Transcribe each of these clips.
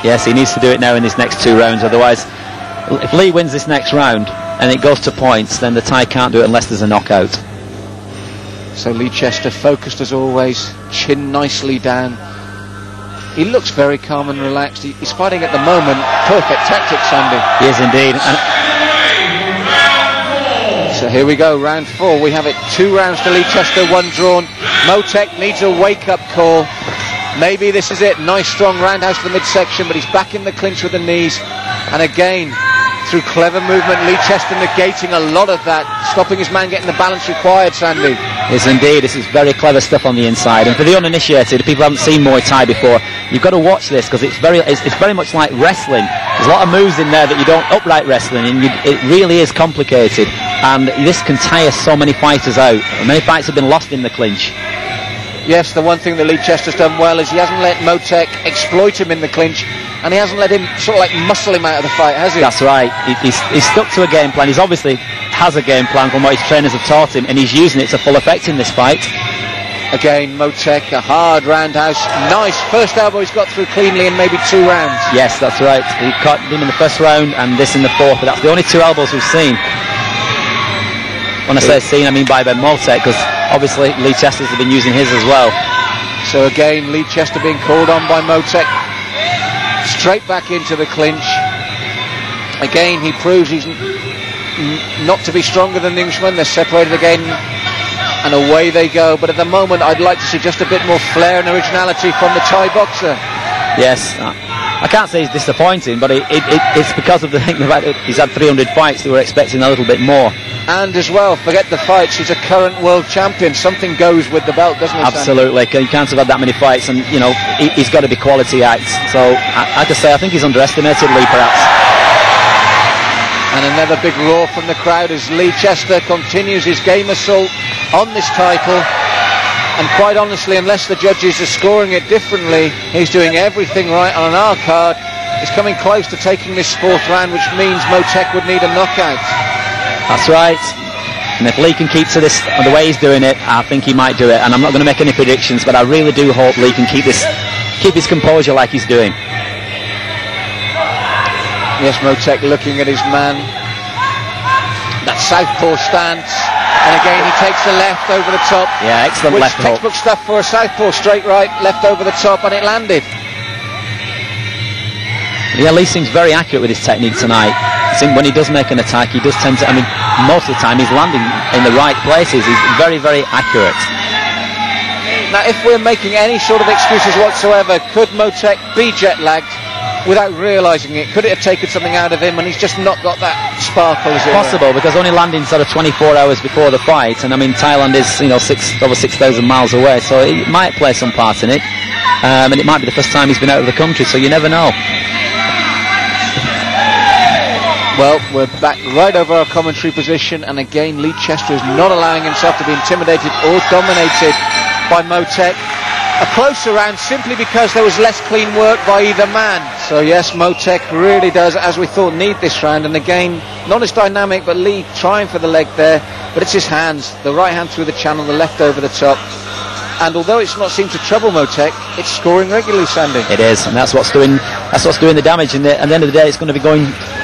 Yes, he needs to do it now in these next 2 rounds. Otherwise, if Lee wins this next round and it goes to points, then the Thai can't do it unless there's a knockout. So Leicester focused as always, chin nicely down. He looks very calm and relaxed. He's fighting at the moment. Perfect tactics, Andy. He is indeed. So here we go, round 4. We have it 2 rounds to Leicester, 1 drawn. Moteck needs a wake-up call. Maybe this is it. Nice strong roundhouse to the midsection, but he's back in the clinch with the knees. And again, through clever movement, Leicester negating a lot of that, stopping his man getting the balance required, Sandy. Yes, indeed. This is very clever stuff on the inside. And for the uninitiated, people haven't seen Muay Thai before, you've got to watch this, because it's very much like wrestling. There's a lot of moves in there that you don't upright wrestling, and it really is complicated. And this can tire so many fighters out. Many fights have been lost in the clinch. Yes, the one thing that Leicester's done well is he hasn't let Moteck exploit him in the clinch, and he hasn't let him sort of like muscle him out of the fight, has he? That's right. He's stuck to a game plan. He's obviously has a game plan from what his trainers have taught him, and he's using it to full effect in this fight. Again, Moteck, a hard roundhouse. Nice first elbow he's got through cleanly in maybe 2 rounds. Yes, that's right. He caught him in the first round and this in the 4th, but that's the only 2 elbows we've seen. When I say seen, I mean by Ben Moteck, because obviously Leicester's have been using his as well. So again, Leicester being called on by Moteck. Straight back into the clinch. Again, he proves he's not to be stronger than the Englishman. They're separated again, and away they go. But at the moment, I'd like to see just a bit more flair and originality from the Thai boxer. Yes, I can't say he's disappointing, but it's because of the fact that he's had 300 fights. They were expecting a little bit more. And as well, forget the fights, he's a current world champion. Something goes with the belt, doesn't it? Absolutely. You can't have had that many fights, and you know he's got to be quality acts. So I have to say, I think he's underestimated Lee, perhaps. And another big roar from the crowd as Leicester continues his game assault on this title. And quite honestly, unless the judges are scoring it differently, he's doing everything right on our card. He's coming close to taking this 4th round, which means Moteck would need a knockout. That's right. And if Lee can keep to this the way he's doing it, I think he might do it. And I'm not going to make any predictions, but I really do hope Lee can keep his composure like he's doing. Yes, Moteck looking at his man. That southpaw stance. And again, he takes the left over the top. Yeah, excellent left hook. Textbook stuff for a southpaw, straight right, left over the top, and it landed. Yeah, Lee seems very accurate with his technique tonight. I think when he does make an attack, he does tend to, I mean, most of the time he's landing in the right places. He's very, very accurate. Now, if we're making any sort of excuses whatsoever, could Moteck be jet-lagged without realising it? Could it have taken something out of him and he's just not got that sparkle, as it were? Possible, because only landing sort of 24 hours before the fight, and I mean, Thailand is, you know, over 6,000 miles away, so it might play some part in it. And it might be the first time he's been out of the country, so you never know. Well, we're back right over our commentary position, and again, Leicester is not allowing himself to be intimidated or dominated by Moteck. A closer round simply because there was less clean work by either man. So yes, Moteck really does, as we thought, need this round. And again, not as dynamic, but Lee trying for the leg there. But it's his hands, the right hand through the channel, the left over the top. And although it's not seemed to trouble Moteck, it's scoring regularly, Sandy. It is, and that's what's doing the damage. And at the end of the day, it's going to be going,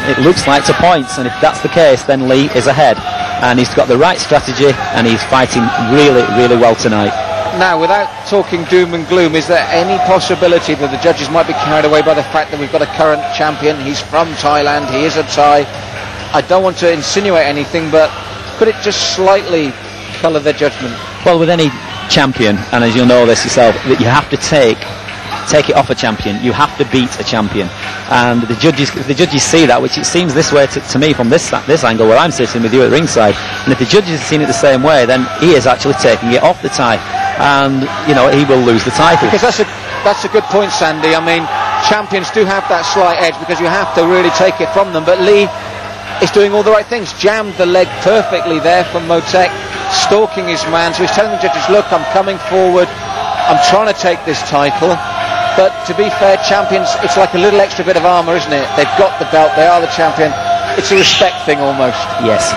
it looks like, to points. And if that's the case, then Lee is ahead. And he's got the right strategy, and he's fighting really, really well tonight. Now, without talking doom and gloom, is there any possibility that the judges might be carried away by the fact that we've got a current champion? He's from Thailand, he is a Thai. I don't want to insinuate anything, but could it just slightly colour their judgment? Well, with any champion, and as you'll know this yourself, that you have to take it off a champion. You have to beat a champion, and the judges see that, which it seems this way to me from this angle where I'm sitting with you at ringside. And if the judges have seen it the same way, then he is actually taking it off the Thai, and you know he will lose the title. Because that's a good point, Sandy. I mean, champions do have that slight edge because you have to really take it from them. But Lee is doing all the right things. Jammed the leg perfectly there from Moteck, stalking his man. So he's telling the judges, look, I'm coming forward, I'm trying to take this title. But to be fair, champions, it's like a little extra bit of armour, isn't it? They've got the belt, they are the champion. It's a respect thing almost. Yes.